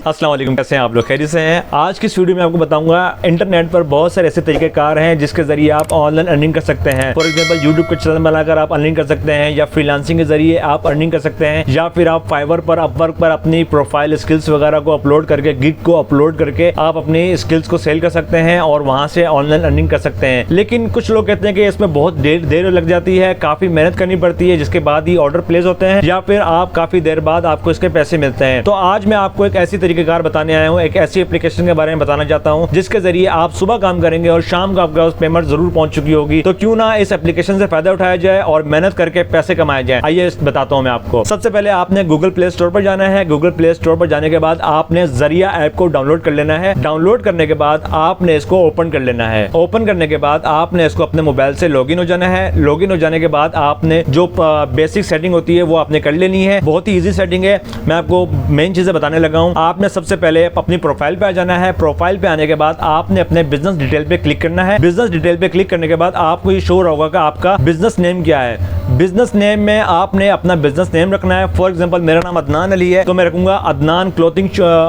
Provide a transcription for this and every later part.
अस्सलाम वालेकुम, कैसे हैं आप लोग? खैरियत से हैं? आज की इस वीडियो में आपको बताऊंगा इंटरनेट पर बहुत सारे ऐसे तरीक़ेकार हैं जिसके ज़रिए आप ऑनलाइन अर्निंग कर सकते हैं। फॉर एग्जांपल यूट्यूब का चैनल बनाकर आप अर्निंग कर सकते हैं, या फ्रीलांसिंग के ज़रिए आप अर्निंग कर सकते हैं, या फिर आप फाइवर पर, अपवर्क पर अपनी प्रोफाइल स्किल्स वगैरह को अपलोड करके, गिग को अपलोड करके आप अपनी स्किल्स को सेल कर सकते हैं और वहाँ से ऑनलाइन अर्निंग कर सकते हैं। लेकिन कुछ लोग कहते हैं कि इसमें बहुत देर लग जाती है, काफ़ी मेहनत करनी पड़ती है, जिसके बाद ही ऑर्डर प्लेस होते हैं, या फिर आप काफ़ी देर बाद आपको इसके पैसे मिलते हैं। तो आज मैं आपको एक ऐसी तरीक़ेकार बताने आया हूँ, एक ऐसी एप्लीकेशन के बारे में बताना चाहता हूँ जिसके जरिए आप सुबह काम करेंगे और शाम को आपके पास पेमेंट जरूर पहुंच चुकी होगी। तो क्यों ना इस एप्लीकेशन से फायदा उठाया जाए और मेहनत करके पैसे कमाए जाए। आइए बताता हूँ मैं आपको। सबसे पहले आपने गूगल प्ले स्टोर पर जाना है। गूगल प्ले स्टोर पर जाने के बाद आपने ज़रिया ऐप को डाउनलोड कर लेना है। डाउनलोड करने के बाद आपने इसको ओपन कर लेना है। ओपन करने के बाद आपने इसको अपने मोबाइल से लॉगिन हो जाना है। लॉगिन हो जाने के बाद आपने जो बेसिक सेटिंग होती है वो आपने कर लेनी है। बहुत ही ईजी सेटिंग है, मैं आपको मेन चीजें बताने लगा हूँ। आपने सबसे पहले अपनी प्रोफाइल पे आ जाना है। प्रोफाइल पे आने के बाद आपने अपने बिजनेस डिटेल पे क्लिक करना है। बिजनेस डिटेल पे क्लिक करने के बाद आपको ये शो होगा कि आपका बिजनेस नेम क्या है। बिजनेस नेम में आपने अपना बिजनेस नेम रखना है। फॉर एग्जांपल मेरा नाम अदनान अली है, तो मैं रखूंगा अदनान क्लोथिंग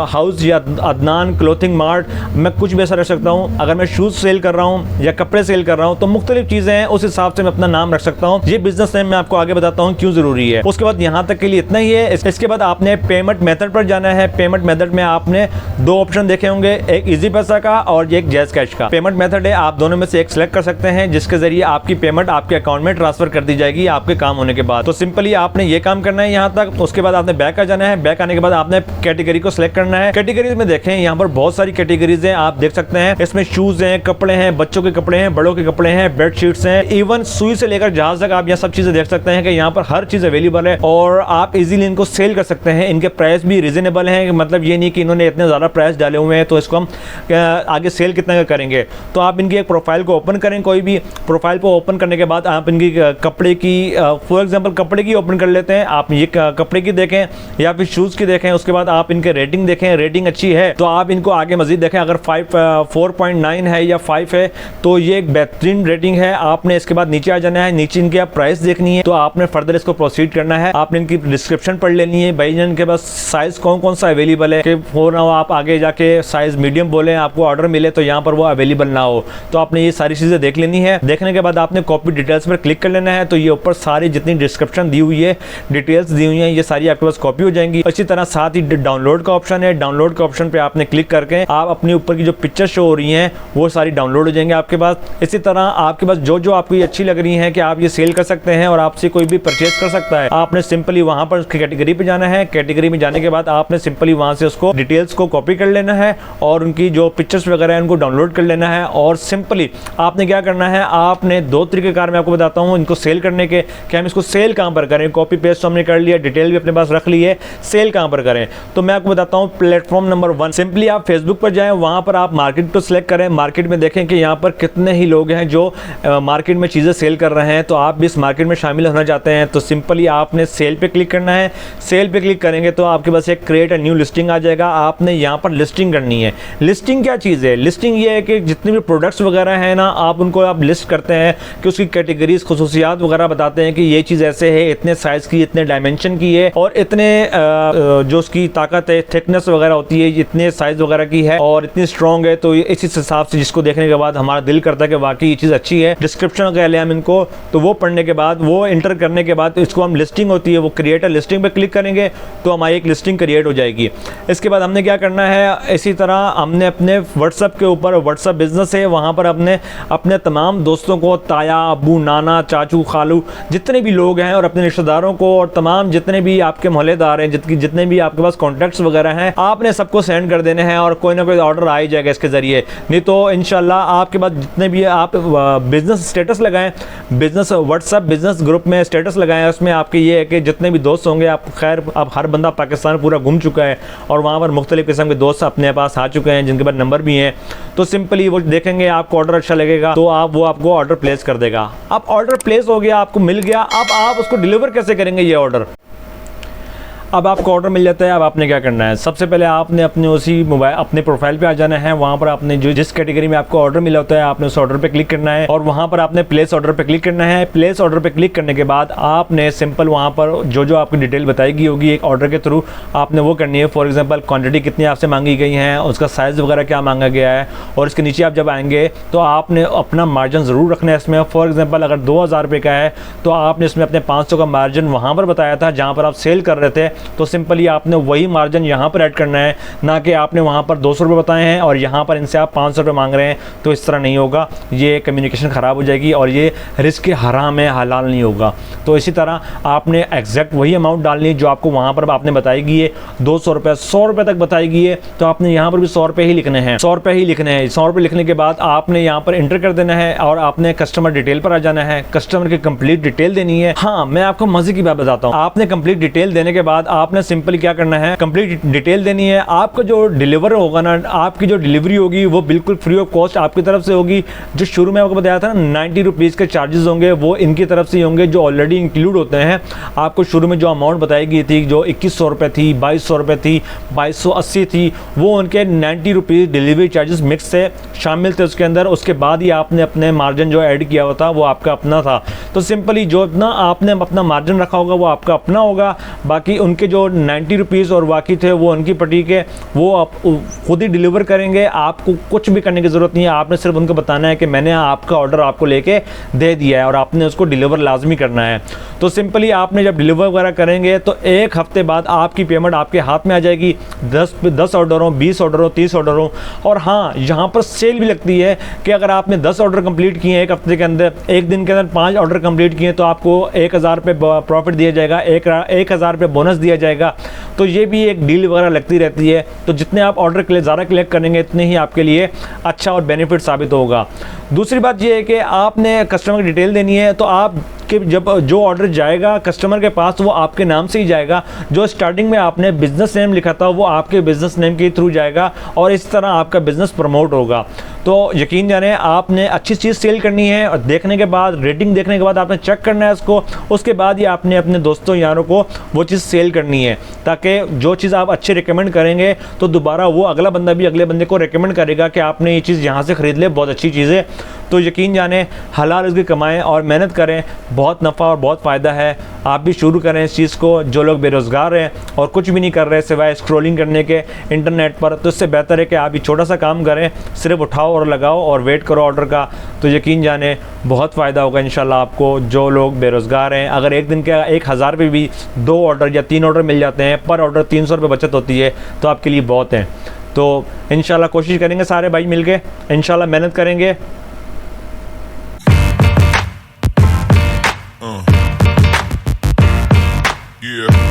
हाउस या अदनान क्लोथिंग मार्ट। मैं कुछ भी ऐसा रख सकता हूँ। अगर मैं शूज सेल कर रहा हूँ या कपड़े सेल कर रहा हूँ तो मुख्तलिफ चीजें हैं, उस हिसाब से मैं अपना नाम रख सकता हूँ। ये बिजनेस नेम मैं आपको आगे बताता हूँ क्यों जरूरी है। उसके बाद यहाँ तक के लिए इतना ही है। इसके बाद आपने पेमेंट मेथड पर जाना है। पेमेंट मेथड में आपने दो ऑप्शन देखे होंगे, एक इजी पैसा का और एक जैज़ कैश का। पेमेंट मेथड है, आप दोनों में से एक सिलेक्ट कर सकते हैं, जिसके जरिए आपकी पेमेंट आपके अकाउंट में ट्रांसफर कर दी जाएगी आपके काम होने के बाद। तो सिंपली आपने ये काम करना है यहाँ तक। उसके बाद आपने बैक आ जाना है। बैक आने के बाद आपने कैटेगरी को सिलेक्ट करना है। कैटेगरीज में देखें, यहाँ पर बहुत सारी कैटेगरीज हैं, आप देख सकते हैं। इसमें शूज हैं, कपड़े हैं, बच्चों के कपड़े हैं, बड़ों के कपड़े हैं, बेडशीट्स हैं, इवन सुई से लेकर जहाज तक आप यहाँ सब चीजें देख सकते हैं कि यहाँ पर हर चीज अवेलेबल है और आप इजीली इनको सेल कर सकते हैं। इनके प्राइस भी रीजनेबल हैं, मतलब ये नहीं कि इन्होंने इतने ज्यादा प्राइस डाले हुए हैं तो इसको हम आगे सेल कितना का करेंगे। तो आप इनकी एक प्रोफाइल को ओपन करें। कोई भी प्रोफाइल को ओपन करने के बाद आप इनकी कपड़े की, फॉर एग्जांपल कपड़े की ओपन कर लेते हैं। आप ये कपड़े की देखें या फिर शूज़ की देखें। उसके बाद आप इनके रेटिंग देखें, रेटिंग अच्छी है तो आप इनको आगे मजीद देखें। अगर 4.9 है या 5 है तो ये एक बेहतरीन रेटिंग है। आपने इसके बाद नीचे आ जाना है। नीचे इनकी आप प्राइस देखनी है तो आपने फर्दर इसको प्रोसीड करना है। आपने इनकी डिस्क्रिप्शन पढ़ लेनी है, भाई इनके पास साइज कौन कौन सा अवेलेबल है कि हो ना हो आप आगे जाके साइज मीडियम बोले, आपको ऑर्डर मिले तो यहाँ पर वो अवेलेबल ना हो। तो आपने ये सारी चीजें देख लेनी है। देखने के बाद आपने कॉपी डिटेल्स पर क्लिक कर लेना है। तो ये ऊपर सारी जितनी डिस्क्रिप्शन दी हुई है, डिटेल्स दी हुई हैं, ये सारी आपके पास कॉपी हो जाएंगी। इसी तरह साथ ही डाउनलोड का ऑप्शन है। डाउनलोड के ऑप्शन पे आपने क्लिक करके आप अपने ऊपर की जो पिक्चर शो हो रही हैं वो सारी डाउनलोड हो जाएंगे आपके पास। इसी तरह आपके पास जो आपको ये अच्छी लग रही है कि आप ये सेल कर सकते हैं और आपसे कोई भी परचेज कर सकता है, आपने सिंपली वहां पर कैटेगरी पे जाना है। कैटेगरी में जाने के बाद आपने सिंपली वहां से उसको डिटेल्स को कॉपी कर लेना है और उनकी जो पिक्चर्स वगैरह है उनको डाउनलोड कर लेना है। और सिंपली आपने क्या करना है, आपने दो तरीकेकार मैं आपको बताता हूँ इनको सेल करने के, कि हम इसको सेल कहाँ पर करें। कॉपी पेस्ट तो हमने कर लिया, डिटेल भी अपने पास रख ली है, सेल कहाँ पर करें। तो मैं आपको बताता हूँ प्लेटफॉर्म नंबर 1। सिंपली आप फेसबुक पर जाएं, वहां पर आप मार्केट को सिलेक्ट करें। मार्केट में देखें कि यहाँ पर कितने ही लोग हैं जो मार्केट में चीज़ें सेल कर रहे हैं। तो आप भी इस मार्केट में शामिल होना चाहते हैं तो सिंपली आपने सेल पे क्लिक करना है। सेल पे क्लिक करेंगे तो आपके पास एक क्रिएट अ न्यू लिस्टिंग आ जाएगा। आपने यहाँ पर लिस्टिंग करनी है। लिस्टिंग क्या चीज़ है? लिस्टिंग ये है कि जितने भी प्रोडक्ट्स वगैरह हैं ना, आप उनको आप लिस्ट करते हैं कि उसकी कैटेगरीज, खुसूसियात वगैरह बताते हैं कि ये चीज़ ऐसे है, इतने साइज़ की, इतने डायमेंशन की है और इतने जो उसकी ताकत है, थिकनेस वगैरह होती है, इतने साइज़ वगैरह की है और इतनी स्ट्रॉन्ग है। तो इसी हिसाब से जिसको देखने के बाद हमारा दिल करता है कि वाकई ये चीज़ अच्छी है। डिस्क्रिप्शन कह लें हम इनको, तो वो पढ़ने के बाद, वो इंटर करने के बाद इसको हम लिस्टिंग होती है वो क्रिएट अ लिस्टिंग पे क्लिक करेंगे तो हमारी एक लिस्टिंग क्रिएट हो जाएगी। इसके बाद हमने क्या करना है, इसी तरह हमने अपने व्हाट्सएप के ऊपर, व्हाट्सएप बिजनेस है, वहाँ पर अपने तमाम दोस्तों को, ताया, अबू, नाना, चाचू, खालू, जितने भी लोग हैं और अपने रिश्तेदारों को और तमाम जितने भी आपके मोहल्लेदार हैं, जितने भी आपके पास कॉन्टैक्ट्स वगैरह हैं, आपने सबको सेंड कर देने हैं और कोई ना कोई ऑर्डर आ ही जाएगा इसके ज़रिए। नहीं तो इंशाल्लाह आपके पास जितने भी आप बिजनेस स्टेटस लगाएं, बिजनेस व्हाट्सएप बिजनेस ग्रुप में स्टेटस लगाएं, उसमें आपके ये है कि जितने भी दोस्त होंगे, आप खैर अब हर बंदा पाकिस्तान पूरा घूम चुका है और वहाँ पर मुख्तलिफ किस्म के दोस्त अपने पास आ चुके हैं जिनके पास नंबर भी हैं। तो सिंपली वो देखेंगे, आपको ऑर्डर अच्छा लगेगा तो वो आपको ऑर्डर प्लेस कर देगा। अब ऑर्डर प्लेस हो गया, आपको मिल गया, अब आप उसको डिलीवर कैसे करेंगे ये ऑर्डर। अब आपको ऑर्डर मिल जाता है। अब आपने क्या करना है, सबसे पहले आपने अपने उसी मोबाइल अपने प्रोफाइल पे आ जाना है। वहाँ पर आपने जो जिस कैटेगरी में आपको ऑर्डर मिला होता है आपने उस ऑर्डर पे क्लिक करना है और वहाँ पर आपने प्लेस ऑर्डर पे क्लिक करना है। प्लेस ऑर्डर पे क्लिक करने के बाद आपने सिंपल वहाँ पर जो आपकी डिटेल बताई गई होगी एक ऑर्डर के थ्रू आपने वो करनी है। फॉर एग्जाम्पल क्वान्टिटी कितनी आपसे मांगी गई है, उसका साइज़ वगैरह क्या मांगा गया है, और इसके नीचे आप जब आएंगे तो आपने अपना मार्जिन ज़रूर रखना है इसमें। फॉर एग्जाम्पल अगर 2000 रुपये का है तो आपने इसमें अपने 500 का मार्जिन वहाँ पर बताया था जहाँ पर आप सेल कर रहे थे, तो सिंपली आपने वही मार्जिन यहाँ पर ऐड करना है, ना कि आपने वहाँ पर 200 रुपये बताए हैं और यहाँ पर इनसे आप 500 रुपये मांग रहे हैं। तो इस तरह नहीं होगा, ये कम्युनिकेशन ख़राब हो जाएगी और ये रिस्क हराम है, हलाल नहीं होगा। तो इसी तरह आपने एग्जैक्ट वही अमाउंट डालनी है जो आपको वहाँ पर आपने बताई गई है। 200 रुपये 100 रुपये तक बताई गई है तो आपने यहाँ पर भी 100 रुपये ही लिखने हैं, 100 रुपये ही लिखने हैं। 100 रुपये लिखने के बाद आपने यहाँ पर इंटर कर देना है और आपने कस्टमर डिटेल पर आ जाना है, कस्टमर की कंप्लीट डिटेल देनी है। हाँ, मैं आपको मजे की बात बताता हूँ। आपने कंप्लीट डिटेल देने के बाद आपने सिंपली क्या करना है, कंप्लीट डिटेल देनी है। आपका जो डिलीवर होगा ना, आपकी जो डिलीवरी होगी वो बिल्कुल फ्री ऑफ कॉस्ट आपकी तरफ से होगी। जो शुरू में आपको बताया था ना 90 रुपीज़ के चार्जेस होंगे वो इनकी तरफ से होंगे जो ऑलरेडी इंक्लूड होते हैं। आपको शुरू में जो अमाउंट बताई गई थी जो 2100 रुपये थी, 2200 रुपये थी, 2280 थी, वो उनके 90 रुपीज़ डिलीवरी चार्जेस मिक्स से शामिल थे उसके अंदर। उसके बाद ही आपने अपने मार्जिन जो ऐड किया हुआ था वो आपका अपना था। तो सिंपली जो अपना आपने अपना मार्जिन रखा होगा वो आपका अपना होगा। बाकी उनके जो 90 रुपीज़ और बाकी थे वो उनकी पट्टी के, वो आप खुद ही डिलीवर करेंगे। आपको कुछ भी करने की ज़रूरत नहीं है, आपने सिर्फ उनको बताना है कि मैंने आपका ऑर्डर आपको लेके दे दिया है और आपने उसको डिलीवर लाजमी करना है। तो सिंपली आपने जब डिलीवर वगैरह करेंगे तो एक हफ्ते बाद आपकी पेमेंट आपके हाथ में आ जाएगी। 10 ऑर्डर हो, 20 ऑर्डर हो, 30 ऑर्डर हो। और हाँ, यहाँ पर सेल भी लगती है कि अगर आपने 10 ऑर्डर कंप्लीट किए हैं एक हफ्ते के अंदर, एक दिन के अंदर 5 ऑर्डर कंप्लीट किए तो आपको 1000 रुपये प्रॉफिट दिया जाएगा, 1000 रुपये बोनस दिया जाएगा। तो ये भी एक डील वगैरह लगती रहती है। तो जितने आप ऑर्डर ज़्यादा कलेक्ट करेंगे इतने ही आपके लिए अच्छा और बेनिफिट साबित होगा। दूसरी बात ये है कि आपने कस्टमर की डिटेल देनी है। तो आप कि जब जो ऑर्डर जाएगा कस्टमर के पास वो आपके नाम से ही जाएगा। जो स्टार्टिंग में आपने बिजनेस नेम लिखा था वो आपके बिजनेस नेम के थ्रू जाएगा और इस तरह आपका बिजनेस प्रमोट होगा। तो यकीन जाने आपने अच्छी चीज़ सेल करनी है और देखने के बाद, रेटिंग देखने के बाद आपने चेक करना है उसको। उसके बाद ही आपने अपने दोस्तों यारों को वो चीज़ सेल करनी है, ताकि जो चीज़ आप अच्छे रिकमेंड करेंगे तो दोबारा वो अगला बंदा भी अगले बंदे को रिकमेंड करेगा कि आपने ये चीज़ यहाँ से ख़रीद ले, बहुत अच्छी चीज़ है। तो यकीन जाने हलाल रिज़्क कमाएं और मेहनत करें, बहुत नफ़ा और बहुत फ़ायदा है। आप भी शुरू करें इस चीज़ को। जो लोग बेरोज़गार हैं और कुछ भी नहीं कर रहे सिवाय स्क्रॉलिंग करने के इंटरनेट पर, तो इससे बेहतर है कि आप भी छोटा सा काम करें, सिर्फ उठाओ और लगाओ और वेट करो ऑर्डर का। तो यकीन जाने बहुत फ़ायदा होगा इंशाल्लाह आपको। जो लोग बेरोज़गार हैं, अगर एक दिन के 1000 पे भी 2 ऑर्डर या 3 ऑर्डर मिल जाते हैं, पर ऑर्डर 300 रुपये बचत होती है, तो आपके लिए बहुत है। तो इंशाल्लाह कोशिश करेंगे सारे भाई मिल के, इंशाल्लाह मेहनत करेंगे। Yeah.